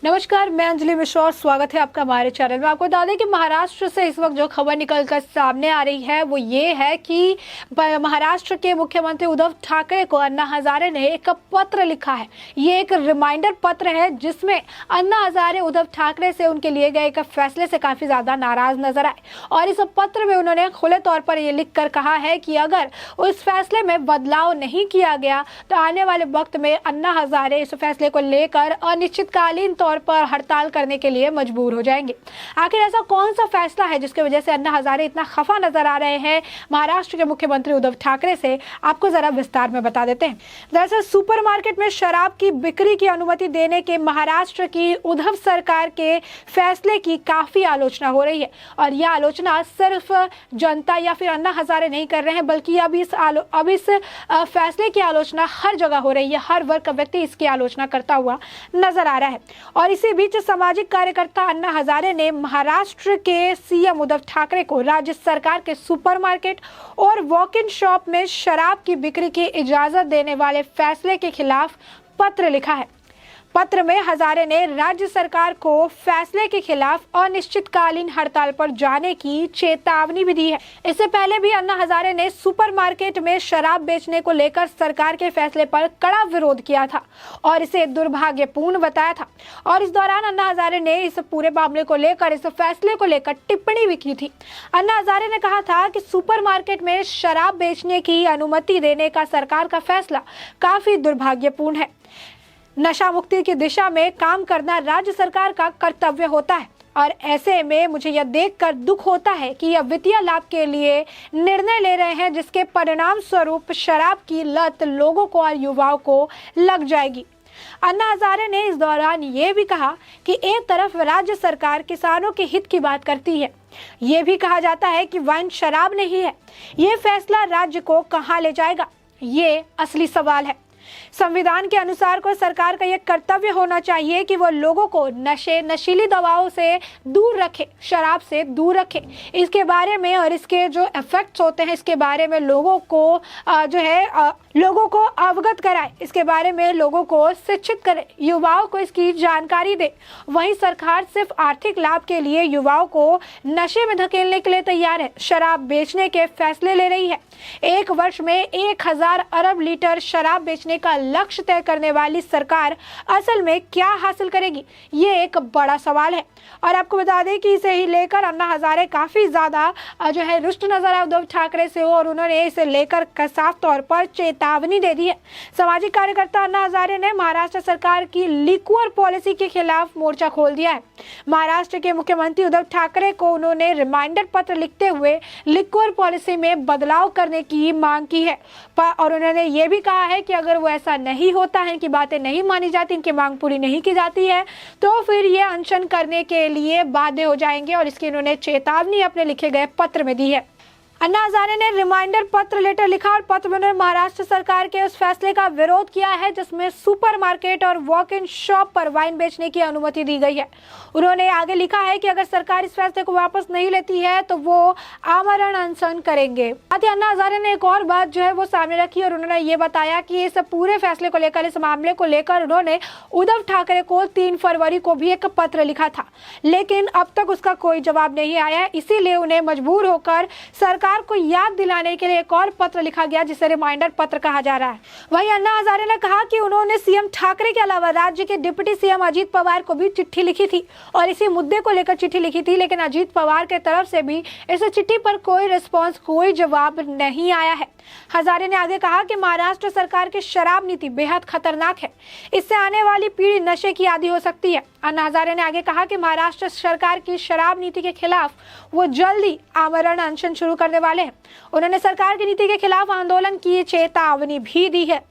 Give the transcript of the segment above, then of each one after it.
नमस्कार, मैं अंजलि मिश्रा और स्वागत है आपका हमारे चैनल में। आपको बता दें कि महाराष्ट्र से इस वक्त जो खबर निकल कर सामने आ रही है वो ये है कि महाराष्ट्र के मुख्यमंत्री उद्धव ठाकरे को अन्ना हजारे ने एक पत्र लिखा है। ये एक रिमाइंडर पत्र है जिसमें अन्ना हजारे उद्धव ठाकरे से उनके लिए गए एक फैसले से काफी ज्यादा नाराज नजर आए और इस पत्र में उन्होंने खुले तौर पर ये लिख कर कहा है कि अगर उस फैसले में बदलाव नहीं किया गया तो आने वाले वक्त में अन्ना हजारे इस फैसले को लेकर अनिश्चितकालीन तौर पर हड़ताल करने के लिए मजबूर हो जाएंगे। आखिर ऐसा कौन सा फैसला है जिसकी वजह से अन्ना हजारे इतना खफा नजर आ रहे हैं महाराष्ट्र के मुख्यमंत्री उद्धव ठाकरे से, आपको जरा विस्तार में बता देते हैं। दरअसल सुपरमार्केट में शराब की बिक्री की अनुमति देने के महाराष्ट्र की उद्धव सरकार के फैसले की काफी आलोचना हो रही है और यह आलोचना सिर्फ जनता या फिर अन्ना हजारे नहीं कर रहे हैं, बल्कि अब इस फैसले की आलोचना हर जगह हो रही है। हर वर्ग का व्यक्ति इसकी आलोचना करता हुआ नजर आ रहा है और इसी बीच सामाजिक कार्यकर्ता अन्ना हजारे ने महाराष्ट्र के सीएम उद्धव ठाकरे को राज्य सरकार के सुपरमार्केट और वॉक इन शॉप में शराब की बिक्री की इजाजत देने वाले फैसले के खिलाफ पत्र लिखा है। पत्र में हजारे ने राज्य सरकार को फैसले के खिलाफ अनिश्चितकालीन हड़ताल पर जाने की चेतावनी भी दी है। इससे पहले भी अन्ना हजारे ने सुपरमार्केट में शराब बेचने को लेकर सरकार के फैसले पर कड़ा विरोध किया था और इसे दुर्भाग्यपूर्ण बताया था और इस दौरान अन्ना हजारे ने इस पूरे मामले को लेकर, इस फैसले को लेकर टिप्पणी भी की थी। अन्ना हजारे ने कहा था कि सुपरमार्केट में शराब बेचने की अनुमति देने का सरकार का फैसला काफी दुर्भाग्यपूर्ण है। नशा मुक्ति की दिशा में काम करना राज्य सरकार का कर्तव्य होता है और ऐसे में मुझे यह देखकर दुख होता है कि यह वित्तीय लाभ के लिए निर्णय ले रहे हैं जिसके परिणाम स्वरूप शराब की लत लोगों को और युवाओं को लग जाएगी। अन्ना हजारे ने इस दौरान ये भी कहा कि एक तरफ राज्य सरकार किसानों के हित की बात करती है, ये भी कहा जाता है कि वाइन शराब नहीं है। ये फैसला राज्य को कहाँ ले जाएगा, ये असली सवाल है। संविधान के अनुसार को सरकार का यह कर्तव्य होना चाहिए कि वो लोगों को नशीली दवाओं से दूर रखे, शराब से दूर रखे। इसके बारे में और इसके जो इफेक्ट्स होते हैं इसके बारे में लोगों को लोगों को अवगत कराए, इसके बारे में लोगों को शिक्षित करे, युवाओं को इसकी जानकारी दे। वहीं सरकार सिर्फ आर्थिक लाभ के लिए युवाओं को नशे में धकेलने के लिए तैयार है, शराब बेचने के फैसले ले रही है। एक वर्ष में 1000 अरब लीटर शराब बेचने का लक्ष्य तय करने वाली सरकार असल में क्या हासिल करेगी, ये एक बड़ा सवाल है। और आपको बता दें कि इसे ही लेकर अन्ना हजारे काफी ज्यादा रुष्ट नजर आए उद्धव ठाकरे से और उन्होंने इसे लेकर साफ तौर पर चेतावनी दे दी है। सामाजिक कार्यकर्ता अन्ना हजारे ने महाराष्ट्र सरकार की लिक्वर पॉलिसी के खिलाफ मोर्चा खोल दिया है। महाराष्ट्र के मुख्यमंत्री उद्धव ठाकरे को उन्होंने रिमाइंडर पत्र लिखते हुए लिक्वर पॉलिसी में बदलाव करने की मांग की है और उन्होंने ये भी कहा है कि अगर वो ऐसा नहीं होता है, कि बातें नहीं मानी जाती, इनकी मांग पूरी नहीं की जाती है तो फिर ये अनशन करने के लिए बाध्य हो जाएंगे और इसकी उन्होंने चेतावनी अपने लिखे गए पत्र में दी है। अन्ना हजारे ने रिमाइंडर पत्र लेटर लिखा और पत्र में उन्होंने महाराष्ट्र सरकार के उस फैसले का विरोध किया है जिसमें सुपरमार्केट और वॉक इन शॉप पर वाइन बेचने की अनुमति दी गई है। उन्होंने आगे लिखा है कि अगर सरकार इस फैसले को वापस नहीं लेती है तो वो आमरण अनशन करेंगे। अन्ना हजारे ने एक और बात वो सामने रखी और उन्होंने ये बताया कि इस पूरे फैसले को लेकर, इस मामले को लेकर उन्होंने उद्धव ठाकरे को 3 फरवरी को भी एक पत्र लिखा था, लेकिन अब तक उसका कोई जवाब नहीं आया। इसीलिए उन्हें मजबूर होकर सरकार को याद दिलाने के लिए एक और पत्र लिखा गया जिसे रिमाइंडर पत्र कहा जा रहा है। वहीं अन्ना हजारे ने कहा कि उन्होंने सीएम ठाकरे के अलावा राज्य के डिप्टी सीएम अजीत पवार को भी चिट्ठी लिखी थी और इसी मुद्दे को लेकर चिट्ठी लिखी थी, लेकिन अजीत पवार के तरफ से भी इस चिट्ठी पर कोई रिस्पांस, कोई जवाब नहीं आया है। हजारे ने आगे कहा कि महाराष्ट्र सरकार की शराब नीति बेहद खतरनाक है, इससे आने वाली पीढ़ी नशे की आदी हो सकती है। अन्ना हजारे ने आगे कहा कि महाराष्ट्र सरकार की शराब नीति के खिलाफ वो जल्दी आमरण अनशन शुरू करने वाले हैं। उन्होंने सरकार की नीति के खिलाफ आंदोलन की चेतावनी भी दी है।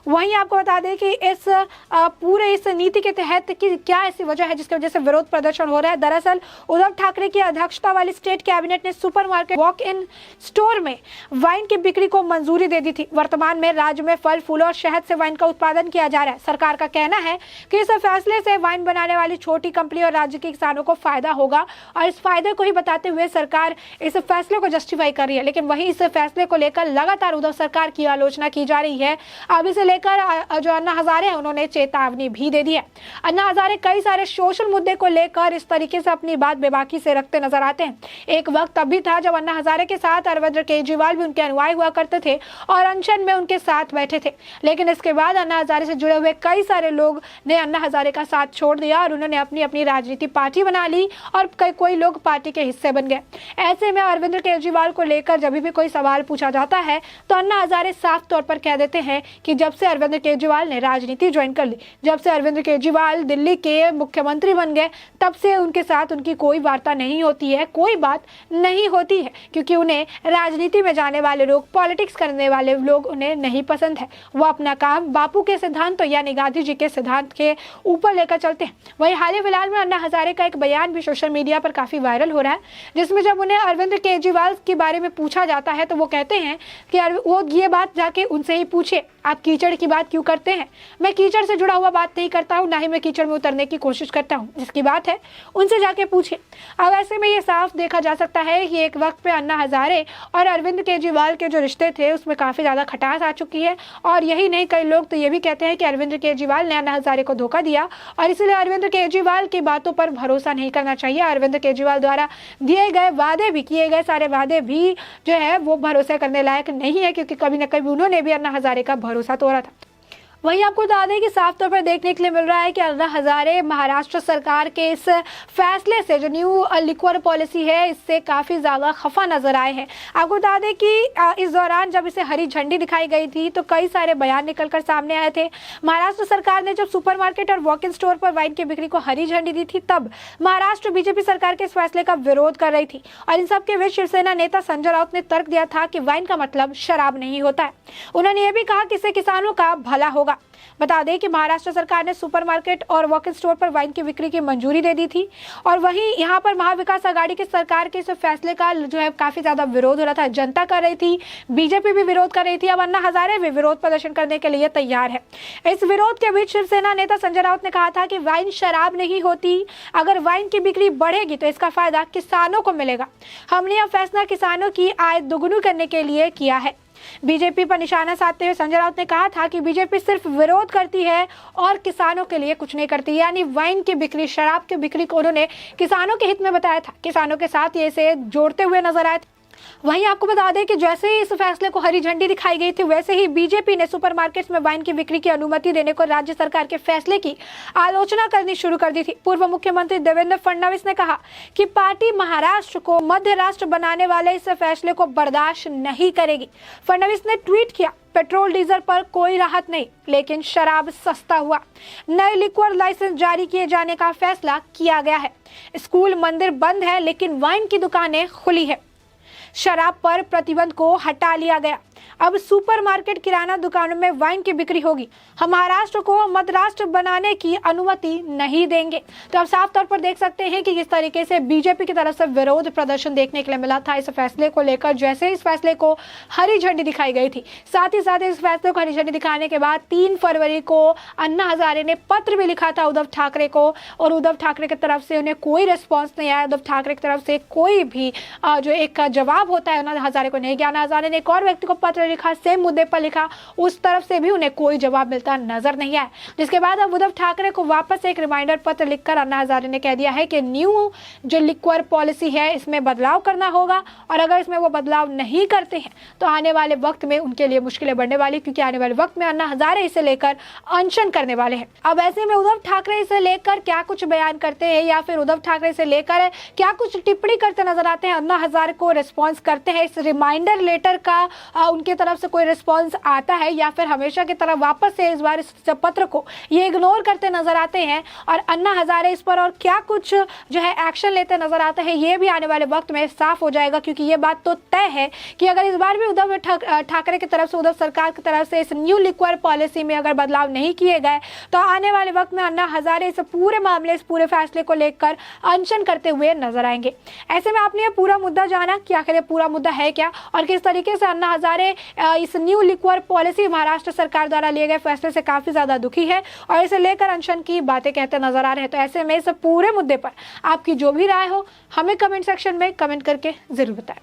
वहीं आपको बता दें कि इस पूरे इस नीति के तहत कि क्या ऐसी वजह है जिसकी वजह से विरोध प्रदर्शन हो रहा है। दरअसल उद्धव ठाकरे की अध्यक्षता वाली स्टेट कैबिनेट ने सुपरमार्केट, वॉक इन स्टोर में वाइन की बिक्री को मंजूरी दे दी थी। वर्तमान में राज्य में फल, फूलों और शहद से वाइन का उत्पादन किया जा रहा है। सरकार का कहना है कि इस फैसले से वाइन बनाने वाली छोटी कंपनी और राज्य के किसानों को फायदा होगा और इस फायदे को ही बताते हुए सरकार इस फैसले को जस्टिफाई कर रही है। लेकिन वहीं इस फैसले को लेकर लगातार उद्धव सरकार की आलोचना की जा रही है। अब इसे लेकर जो अन्ना हजारे हैं उन्होंने चेतावनी भी दे दी है। अन्ना हजारे कई सारे सोशल मुद्दे को लेकर इस तरीके से अपनी बात बेबाकी से रखते नजर आते हैं। एक वक्त तब भी था जब अन्ना हजारे के साथ अरविंद केजरीवाल भी उनके अनुयायी हुआ करते थे और अनशन में उनके साथ बैठे थे, लेकिन इसके बाद अन्ना हजारे से जुड़े हुए कई सारे लोग ने अन्ना हजारे का साथ छोड़ दिया और उन्होंने अपनी अपनी राजनीति पार्टी बना ली और कोई लोग पार्टी के हिस्से बन गए। ऐसे में अरविंद केजरीवाल को लेकर जब भी कोई सवाल पूछा जाता है तो अन्ना हजारे साफ तौर पर कह देते हैं कि जब से अरविंद केजरीवाल ने राजनीति ज्वाइन कर ली, जब से अरविंद केजरीवाल दिल्ली के मुख्यमंत्री बन गए, तब से उनके साथ उनकी कोई वार्ता नहीं होती है, कोई बात नहीं होती है, क्योंकि उन्हें राजनीति में जाने वाले लोग, पॉलिटिक्स करने वाले लोग उन्हें नहीं पसंद है। वो अपना काम बापू के सिद्धांतों यानी गांधी जी के सिद्धांत के ऊपर लेकर चलते हैं। वहीं हाल ही फिलहाल में अन्ना हजारे का एक बयान भी सोशल मीडिया पर काफी वायरल हो रहा है, जिसमें जब उन्हें अरविंद केजरीवाल के बारे में पूछा जाता है तो वो कहते हैं कि वो ये बात जाके उनसे ही पूछे, आप कीचड़ की बात क्यों करते हैं? मैं कीचड़ से जुड़ा हुआ बात नहीं करता हूँ, ना ही मैं कीचड़ में उतरने की कोशिश करता हूँ, जिसकी बात है उनसे जाके पूछे। अब ऐसे में ये साफ देखा जा सकता है कि एक वक्त पे अन्ना हजारे और अरविंद केजरीवाल के जो रिश्ते थे उसमें काफी ज्यादा खटास आ चुकी है। और यही नहीं, कई लोग तो ये भी कहते हैं कि अरविंद केजरीवाल ने अन्ना हजारे को धोखा दिया और इसलिए अरविंद केजरीवाल की बातों पर भरोसा नहीं करना चाहिए। अरविंद केजरीवाल द्वारा दिए गए वादे भी, किए गए सारे वादे भी जो है वो भरोसे करने लायक नहीं है, क्योंकि कभी न कभी उन्होंने भी अन्ना हजारे का भरोसा तोड़ा था। वहीं आपको बता दें कि साफ तौर पर देखने के लिए मिल रहा है कि अन्ना हजारे महाराष्ट्र सरकार के इस फैसले से, जो न्यू लिक्वर पॉलिसी है, इससे काफ़ी ज़्यादा खफा नजर आए हैं। आपको बता दें कि इस दौरान जब इसे हरी झंडी दिखाई गई थी तो कई सारे बयान निकलकर सामने आए थे। महाराष्ट्र सरकार ने जब सुपरमार्केट और वॉक इन स्टोर पर वाइन की बिक्री को हरी झंडी दी थी, तब महाराष्ट्र बीजेपी सरकार के इस फैसले का विरोध कर रही थी और इन सबके बीच शिवसेना नेता संजय राउत ने तर्क दिया था कि वाइन का मतलब शराब नहीं होता है। उन्होंने ये भी कहा कि इससे किसानों का भला होगा। बता दें कि महाराष्ट्र सरकार ने सुपरमार्केट और वॉक इन स्टोर पर वाइन की बिक्री की मंजूरी दे दी थी और वहीं यहां पर महाविकास आघाड़ी की सरकार के इस फैसले का जो है काफी ज्यादा विरोध हो रहा था। जनता कर रही थी, बीजेपी भी विरोध कर रही थी, अब अन्ना हजारे भी विरोध प्रदर्शन करने के लिए तैयार है। इस विरोध के बीच शिवसेना नेता संजय राउत ने कहा था कि वाइन शराब नहीं होती, अगर वाइन की बिक्री बढ़ेगी तो इसका फायदा किसानों को मिलेगा। हमने यह फैसला किसानों की आय दोगुनी करने के लिए किया है। बीजेपी पर निशाना साधते हुए संजय राउत ने कहा था कि बीजेपी सिर्फ विरोध करती है और किसानों के लिए कुछ नहीं करती, यानी वाइन की बिक्री, शराब की बिक्री को उन्होंने किसानों के हित में बताया था, किसानों के साथ ये इसे जोड़ते हुए नजर आए थे। वहीं आपको बता दें कि जैसे ही इस फैसले को हरी झंडी दिखाई गई थी, वैसे ही बीजेपी ने सुपरमार्केट्स में वाइन की बिक्री की अनुमति देने को राज्य सरकार के फैसले की आलोचना करनी शुरू कर दी थी। पूर्व मुख्यमंत्री देवेंद्र फडणवीस ने कहा कि पार्टी महाराष्ट्र को मध्य राष्ट्र बनाने वाले इस फैसले को बर्दाश्त नहीं करेगी। फडणवीस ने ट्वीट किया, पेट्रोल डीजल पर कोई राहत नहीं, लेकिन शराब सस्ता हुआ। नए लिक्वर लाइसेंस जारी किए जाने का फैसला किया गया है। स्कूल मंदिर बंद है, लेकिन वाइन की दुकानें खुली है। शराब पर प्रतिबंध को हटा लिया गया। अब सुपरमार्केट, किराना दुकानों में वाइन की बिक्री होगी। हम महाराष्ट्र को मध्य राष्ट्र बनाने की अनुमति नहीं देंगे। तो आप साफ तौर पर देख सकते हैं कि किस तरीके से बीजेपी की तरफ से विरोध प्रदर्शन देखने के लिए मिला था इस फैसले को लेकर। जैसे इस फैसले को हरी झंडी दिखाई गई थी, साथ ही साथ इस फैसले को हरी झंडी दिखाने के बाद 3 फरवरी को अन्ना हजारे ने पत्र भी लिखा था उद्धव ठाकरे को, और उद्धव ठाकरे की तरफ से उन्हें कोई रिस्पॉन्स नहीं आया। उद्धव ठाकरे की तरफ से कोई भी जो एक जवाब होता है अन्ना हजारे को नहीं गया। अन्ना हजारे ने एक और व्यक्ति को पत्र लिखा, सेम मुद्दे पर लिखा, उस तरफ से भी उन्हें कोई जवाब मिलता नजर नहीं आया। जिसके बाद अब उद्धव ठाकरे को वापस एक रिमाइंडर पत्र लिखकर अन्ना हजारे ने कह दिया है कि न्यू जो लिक्वर पॉलिसी है इसमें बदलाव करना होगा, और अगर इसमें वो बदलाव नहीं करते हैं तो आने वाले वक्त में उनके लिए मुश्किलें बढ़ने वाली, क्योंकि आने वाले वक्त में अन्ना हजारे इसे लेकर अनशन करने वाले हैं। अब ऐसे में उद्धव ठाकरे इसे लेकर क्या कुछ बयान करते हैं या फिर उद्धव ठाकरे इसे लेकर क्या कुछ टिप्पणी करते नजर आते हैं, अन्ना हजारे को रिस्पॉन्स करते हैं, इस रिमाइंडर लेटर का उनके तरफ से कोई रिस्पॉन्स आता है या फिर हमेशा की तरह वापस से इस बार इस पत्र को ये इग्नोर करते नजर आते हैं, और अन्ना हजारे इस पर और क्या कुछ जो है एक्शन लेते नजर आते हैं, ये भी आने वाले वक्त में साफ हो जाएगा। क्योंकि ये बात तो तय है कि अगर इस बार भी उद्धव ठाकरे की तरफ से, उद्धव सरकार की तरफ से इस न्यू लिक्वर पॉलिसी में अगर बदलाव नहीं किए गए तो आने वाले वक्त में अन्ना हजारे इस पूरे मामले, इस पूरे फैसले को लेकर अनशन करते हुए नजर आएंगे। ऐसे में आपने ये पूरा मुद्दा जाना कि आखिर ये पूरा मुद्दा है क्या और किस तरीके से अन्ना हजारे इस न्यू लिक्वर पॉलिसी महाराष्ट्र सरकार द्वारा लिए गए फैसले से काफी ज्यादा दुखी है और इसे लेकर अनशन की बातें कहते नजर आ रहे हैं। तो ऐसे में इस पूरे मुद्दे पर आपकी जो भी राय हो हमें कमेंट सेक्शन में कमेंट करके जरूर बताएं।